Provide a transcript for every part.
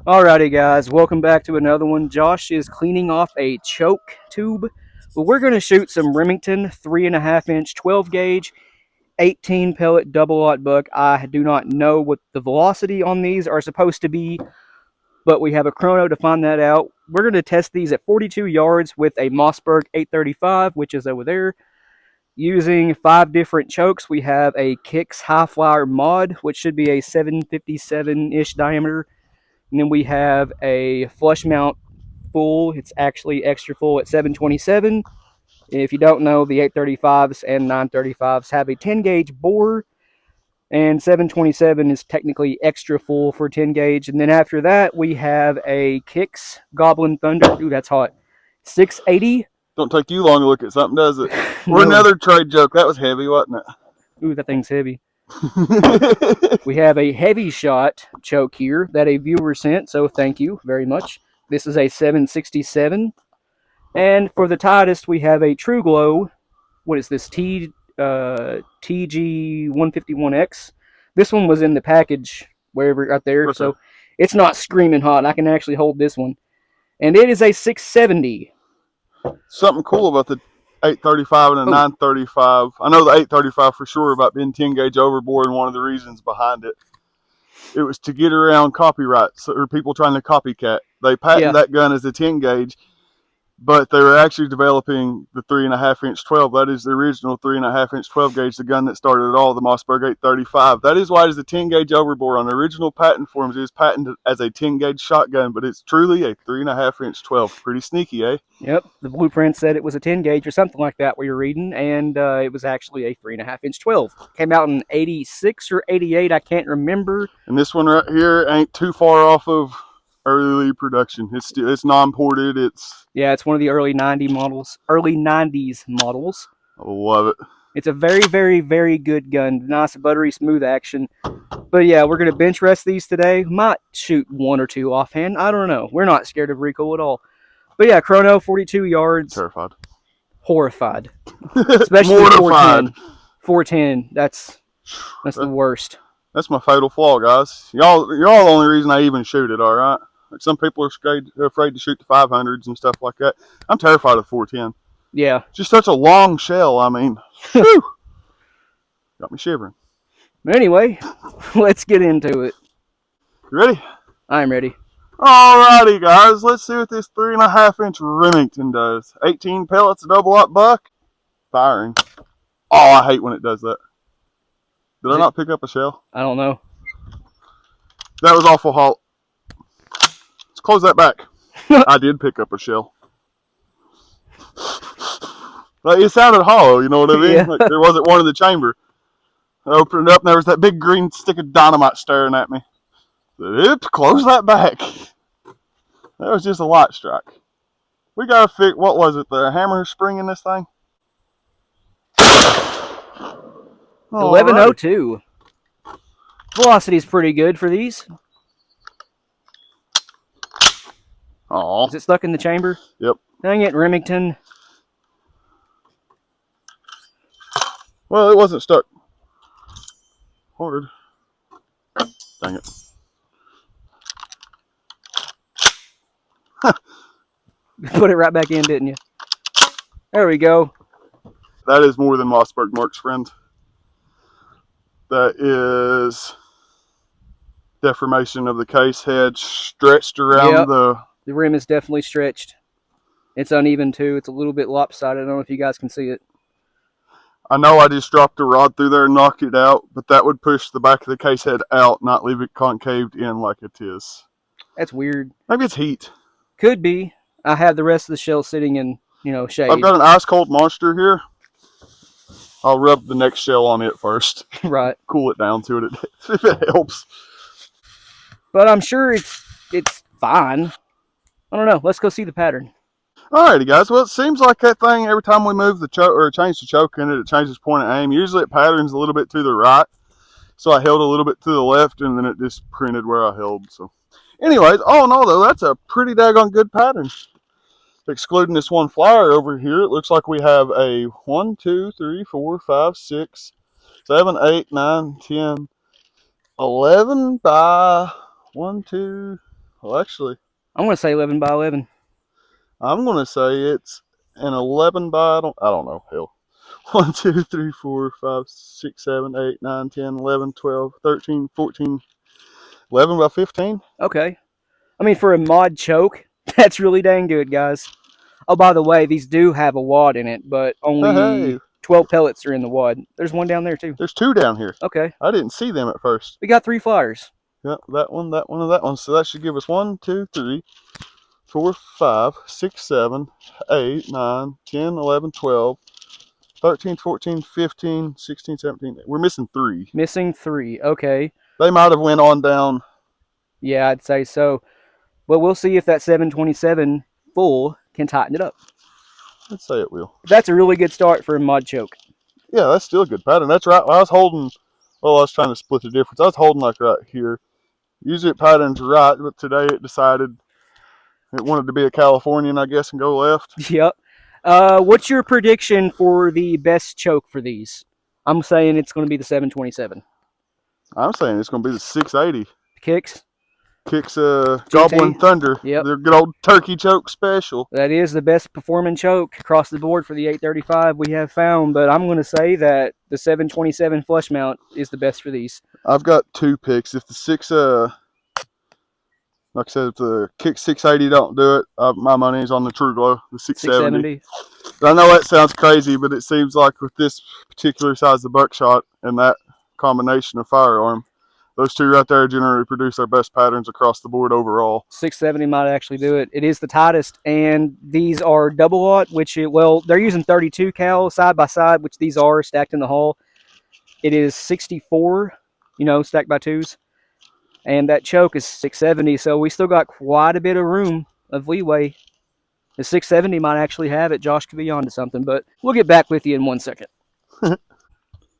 Alrighty, guys, welcome back to another one. Josh is cleaning off a choke tube, but we're going to shoot some Remington 3.5-inch 12 gauge 18 pellet double aught buck. I do not know what the velocity on these are supposed to be, but we have a chrono to find that out. We're going to test these at 42 yards with a Mossberg 835, which is over there. Using 5 different chokes, we have a Kicks High Flyer mod, which should be a 757-ish diameter. And then we have a flush mount full. It's actually extra full at 727. If you don't know, the 835s and 935s have a 10 gauge bore, and 727 is technically extra full for 10 gauge. And then after that, we have a Kicks Goblin Thunder. Ooh, that's hot. 680. Don't take you long to look at something, does it? Or No. another trade joke. That was heavy, wasn't Ooh, that thing's heavy. it? We have a heavy shot choke here that a viewer sent, so thank you very much. This is a 767. And for the tightest, we have a True Glow. What is this? TG151X. This one was in the package, wherever right there. Okay. So it's not screaming hot. I can actually hold this one. And it is a 670. Something cool about the 835 and a 935. I know the 835 for sure about being 10 gauge overbore, and one of the reasons behind it. It was to get around copyrights or people trying to copycat. They patented that gun as a 10 gauge, but they were actually developing the 3.5-inch 12. That is the original 3.5-inch 12 gauge, the gun that started it all, the Mossberg 835. That is why it is a 10 gauge overbore. On the original patent forms, it is patented as a 10 gauge shotgun, but it's truly a 3.5-inch 12. Pretty sneaky, eh? Yep, the blueprint said it was a 10 gauge or something like that. We were reading, and it was actually a 3.5-inch 12. Came out in 86 or 88, I can't remember. And this one right here ain't too far off of early production. It's non-ported. It's one of the early 90s models. I love it. It's a very, very, very good gun. Nice, buttery, smooth action. But yeah, we're going to bench rest these today. Might shoot one or two offhand. I don't know. We're not scared of recoil at all. But yeah, chrono, 42 yards. Terrified. Horrified. Especially mortified. 410. That's the worst. That's my fatal flaw, guys. Y'all the only reason I even shoot it, all right? Like some people are afraid to shoot the 500s and stuff like that. I'm terrified of 410. Yeah. Just such a long shell. I mean, whew, got me shivering. But anyway, let's get into it. You ready? I'm ready. Alrighty, guys. Let's see what this 3.5-inch Remington does. 18 pellets, a double up buck. Firing. Oh, I hate when it does that. Did I not pick up a shell? I don't know. That was awful halt. Let's close that back. I did pick up a shell. Like, it sounded hollow, you know what I mean? Yeah. Like there wasn't one in the chamber. I opened it up and there was that big green stick of dynamite staring at me. Oops, close that back. That was just a light strike. We gotta fix, what was it, the hammer spring in this thing? 1102. Velocity's pretty good for these. Oh. Is it stuck in the chamber? Yep. Dang it, Remington. Well, it wasn't stuck hard. Dang it. Put it right back in, didn't you? There we go. That is more than Mossberg Mark's friend. That is deformation of the case head stretched around the rim is definitely stretched. It's uneven too. It's a little bit lopsided. I don't know if you guys can see it. I know I just dropped a rod through there and knocked it out, but that would push the back of the case head out, not leave it concaved in like it is. That's weird. Maybe it's heat. Could be. I have the rest of the shell sitting in, shade. I've got an ice cold monster here. I'll rub the next shell on it first. Right. Cool it down to it if it helps. But I'm sure it's fine. I don't know. Let's go see the pattern. Alrighty, guys. Well, it seems like that thing, every time we move the choke or change the choke in it, it changes point of aim. Usually it patterns a little bit to the right. So I held a little bit to the left, and then it just printed where I held. So, anyways, all in all, though, that's a pretty daggone good pattern. Excluding this one flyer over here, it looks like we have a 1, 2, 3, 4, 5, 6, 7, 8, 9, 10, 11 by 1, 2, Well, actually, I'm going to say 11 by 11. I'm going to say it's an 11 by, I don't know, hell. 1, 2, 3, 4, 5, 6, 7, 8, 9, 10, 11, 12, 13, 14, 11 by 15. Okay. I mean, for a mod choke, that's really dang good, guys. Oh, by the way, these do have a wad in it, but Hey, only 12 pellets are in the wad. There's one down there, too. there's 2 down here. Okay. I didn't see them at first. We got 3 flyers. Yep, that one, and that one. So that should give us 1, 2, 3, 4, 5, 6, 7, 8, 9, 10, 11, 12, 13, 14, 15, 16, 17. We're missing 3. Missing 3. Okay. They might have went on down. Yeah, I'd say so. But we'll see if that 727 full can tighten it up. Let's say it will. That's a really good start for a mod choke. Yeah, that's still a good pattern. That's right. I was holding, well, I was trying to split the difference. I was holding like right here. Usually it patterns right, but today it decided it wanted to be a Californian, I guess, and go left. Yep. What's your prediction for the best choke for these? I'm saying it's going to be the 727. I'm saying it's going to be the 680. Kicks? Kicks Goblin Thunder. Yep. Their good old turkey choke special. That is the best performing choke across the board for the 835 we have found, but I'm going to say that the 727 flush mount is the best for these. I've got 2 picks. If the 6, like I said, if the kick 680 don't do it, my money is on the True Glow, the 670. I know that sounds crazy, but it seems like with this particular size of buckshot and that combination of firearm, those 2 right there generally produce our best patterns across the board overall. 670 might actually do it. It is the tightest, and these are double aught, which, well, they're using 32 cal side by side, which these are stacked in the hull. It is 64, stacked by 2s. And that choke is 670, so we still got quite a bit of room of leeway. The 670 might actually have it. Josh could be onto something, but we'll get back with you in 1 second.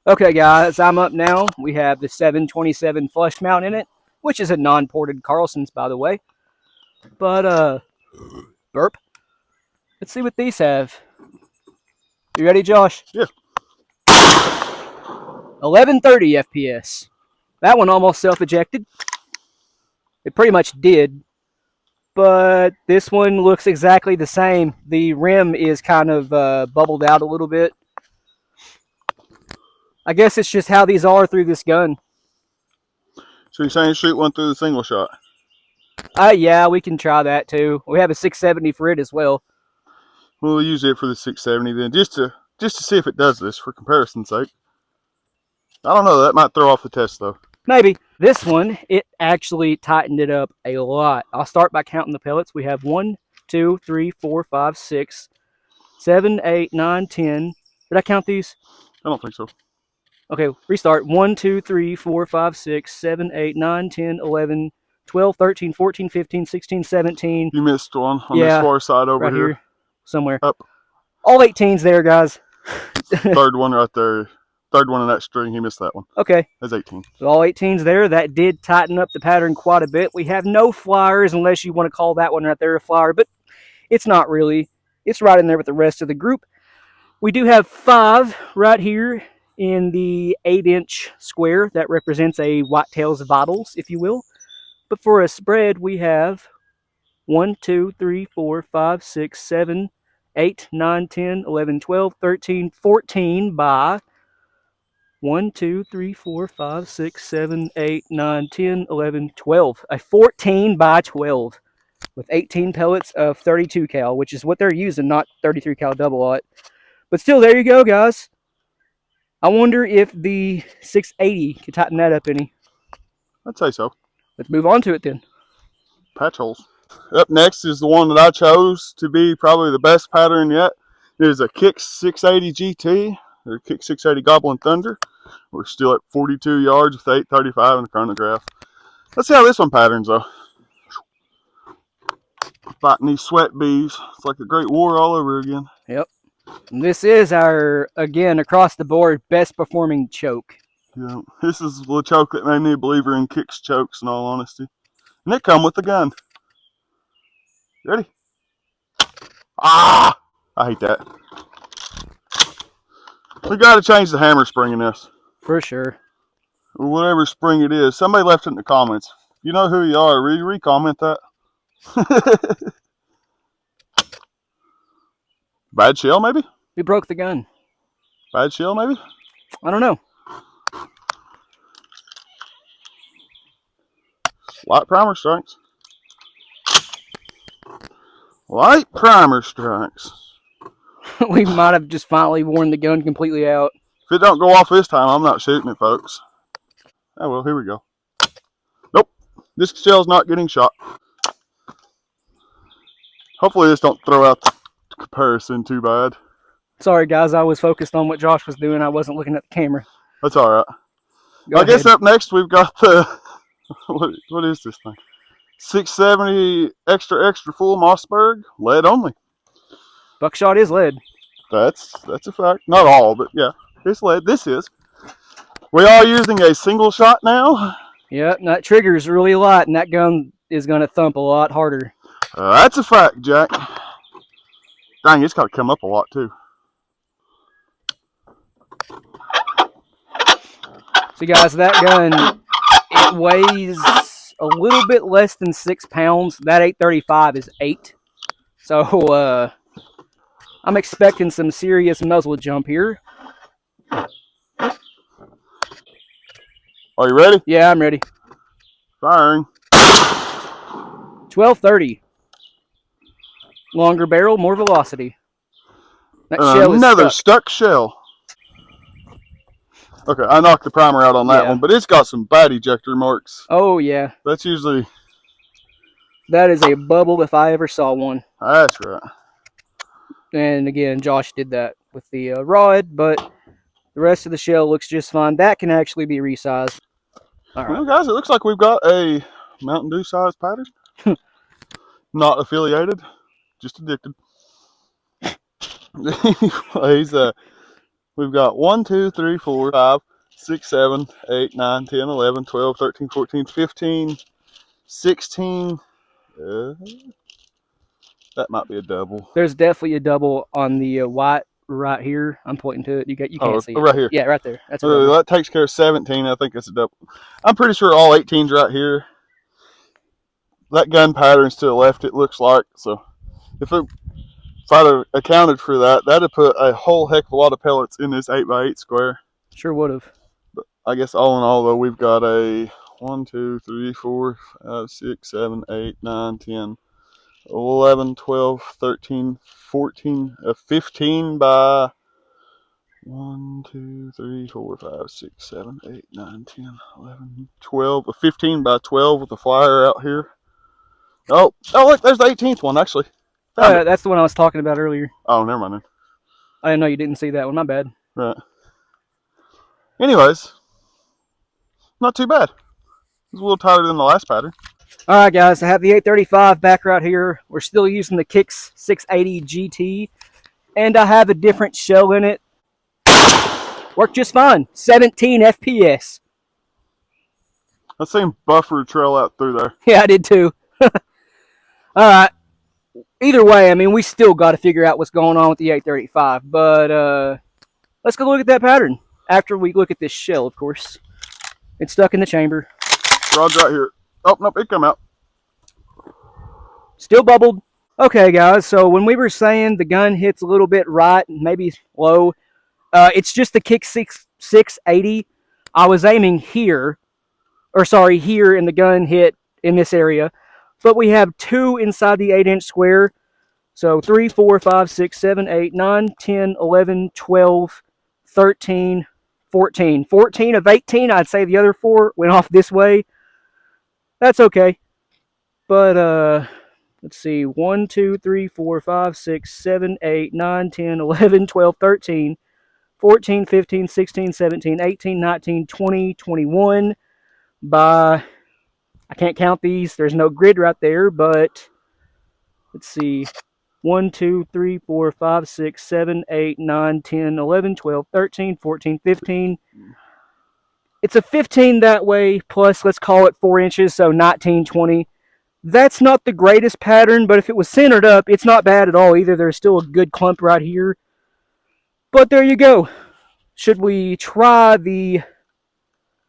Okay, guys, I'm up now. We have the 727 flush mount in it, which is a non-ported Carlson's, by the way. But, burp. Let's see what these have. You ready, Josh? Yeah. 1130 FPS. That one almost self-ejected. It pretty much did. But this one looks exactly the same. The rim is kind of bubbled out a little bit. I guess it's just how these are through this gun. So you're saying shoot one through the single shot? Yeah, we can try that too. We have a 670 for it as well. We'll use it for the 670 then, just to see if it does this for comparison's sake. I don't know. That might throw off the test though. Maybe. This one, it actually tightened it up a lot. I'll start by counting the pellets. We have 1, 2, 3, 4, 5, 6, 7, 8, 9, 10. Did I count these? I don't think so. Okay, restart. 1, 2, 3, 4, 5, 6, 7, 8, 9, 10, 11, 12, 13, 14, 15, 16, 17. You missed one on this far side over right here. Somewhere. Up. All 18s there, guys. Third one right there. Third one in that string. He missed that one. Okay. That's 18. So all 18s there. That did tighten up the pattern quite a bit. We have no flyers, unless you want to call that one right there a flyer, but it's not really. It's right in there with the rest of the group. We do have 5 right here in the 8-inch square. That represents a Whitetails Vitals, if you will. But for a spread, we have 1, 2, 3, 4, 5, 6, 7, 8, 9, 10, 11, 12, 13, 14 by 1, 2, 3, 4, 5, 6, 7, 8, 9, 10, 11, 12. A 14 by 12 with 18 pellets of 32 cal, which is what they're using, not 33 cal double aught. But still, there you go, guys. I wonder if the 680 can tighten that up any. I'd say so. Let's move on to it then. Patch holes. Up next is the one that I chose to be probably the best pattern yet. It is a Kick 680 GT, or Kick 680 Goblin Thunder. We're still at 42 yards with 835 in the chronograph. Let's see how this one patterns though. Fighting these sweat bees. It's like a great war all over again. Yep. And this is our, again, across the board, best performing choke. Yeah, this is the choke that made me a believer in Kick's chokes, in all honesty. And it come with the gun. Ready? Ah! I hate that. We got to change the hammer spring in this. For sure. Or whatever spring it is. Somebody left it in the comments. You know who you are. Re-comment that. Bad shell, maybe? We broke the gun. Bad shell, maybe? I don't know. Light primer strikes. Light primer strikes. We might have just finally worn the gun completely out. If it don't go off this time, I'm not shooting it, folks. Oh, well, here we go. Nope. This shell's not getting shot. Hopefully this don't throw out the comparison too bad. Sorry, guys. I was focused on what Josh was doing. I wasn't looking at the camera. That's all right. Go I ahead. guess up next we've got the... what is this thing? 670 extra full Mossberg, lead only. Buckshot is lead. That's a fact. Not all, but yeah, it's lead. This is. We are using a single shot now. Yep, that trigger's really light, and that gun is going to thump a lot harder. That's a fact, Jack. Dang, it's got to come up a lot too. So, guys, that gun, it weighs a little bit less than 6 pounds. That 835 is 8. So, I'm expecting some serious muzzle jump here. Are you ready? Yeah, I'm ready. Firing. 1230. Longer barrel, more velocity. That shell is Another stuck. stuck shell. Okay, I knocked the primer out on that one, but it's got some bad ejector marks. Oh, yeah. That's usually... That is a bubble if I ever saw one. That's right. And again, Josh did that with the rod, but the rest of the shell looks just fine. That can actually be resized. All right. Well, guys, it looks like we've got a Mountain Dew size pattern. Not affiliated, just addicted. Anyways, we've got 1, 2, 3, 4, 5, 6, 7, 8, 9, 10, 11, 12, 13, 14, 15, 16. That might be a double. There's definitely a double on the white right here. I'm pointing to it. You can't see it. Right here. Yeah, right there. That's a double. That takes care of 17. I think it's a double. I'm pretty sure all 18's right here. That gun pattern's to the left, it looks like. So if I'd have accounted for that, that'd have put a whole heck of a lot of pellets in this 8x8 square. Sure would have. But I guess all in all, though, we've got a 1, 2, 3, 4, 5, 6, 7, 8, 9, 10, 11, 12, 13, 14, 15 by 1, 2, 3, 4, 5, 6, 7, 8, 9, 10, 11, 12, a 15 by 12 with a flyer out here. Oh, look, there's the 18th one, actually. That's the one I was talking about earlier. Oh, never mind then. I didn't know you didn't see that one. My bad. Right. Anyways, not too bad. It's a little tighter than the last pattern. All right, guys. I have the 835 back right here. We're still using the Kicks 680 GT, and I have a different shell in it. Worked just fine. 17 FPS. I seen buffer trail out through there. Yeah, I did too. All right. Either way, I mean, we still got to figure out what's going on with the 835. But let's go look at that pattern after we look at this shell, of course. It's stuck in the chamber. Rod's right here. Oh, nope, it come out. Still bubbled. Okay, guys, so when we were saying the gun hits a little bit right, maybe low, it's just the Kick 680. I was aiming here, here, and the gun hit in this area. But we have 2 inside the 8-inch square. So 3, 4, 5, 6, 7, 8, 9, 10, 11, 12, 13, 14. 14 of 18, I'd say the other 4 went off this way. That's okay. But, let's see. 1, 2, 3, 4, 5, 6, 7, 8, 9, 10, 11, 12, 13, 14, 15, 16, 17, 18, 19, 20, 21 by... I can't count these. There's no grid right there, but let's see. 1, 2, 3, 4, 5, 6, 7, 8, 9, 10, 11, 12, 13, 14, 15. It's a 15 that way, plus let's call it 4 inches, so 19, 20. That's not the greatest pattern, but if it was centered up, it's not bad at all either. There's still a good clump right here. But there you go. Should we try the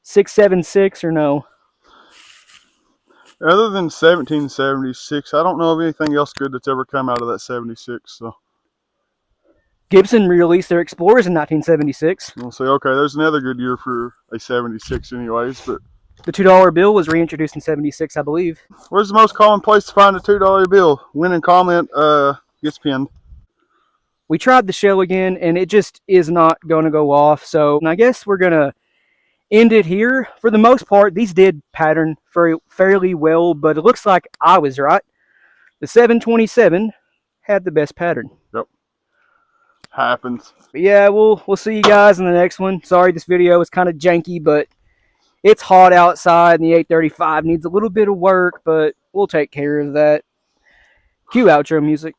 676 or no? Other than 1776, I don't know of anything else good that's ever come out of that 76. So Gibson re-released their Explorers in 1976. we'll say, okay, there's another good year for a 76, anyways. But The $2 bill was reintroduced in 76, I believe. where's the most common place to find a $2 bill? Win and comment gets pinned. We tried the shell again, and it just is not going to go off. So I guess we're going to end it here. For the most part, these did pattern fairly well, but it looks like I was right. The 727 had the best pattern. Yep. Happens. But yeah, we'll see you guys in the next one. Sorry this video was kind of janky, but it's hot outside, and the 835 needs a little bit of work, but we'll take care of that. Cue outro music.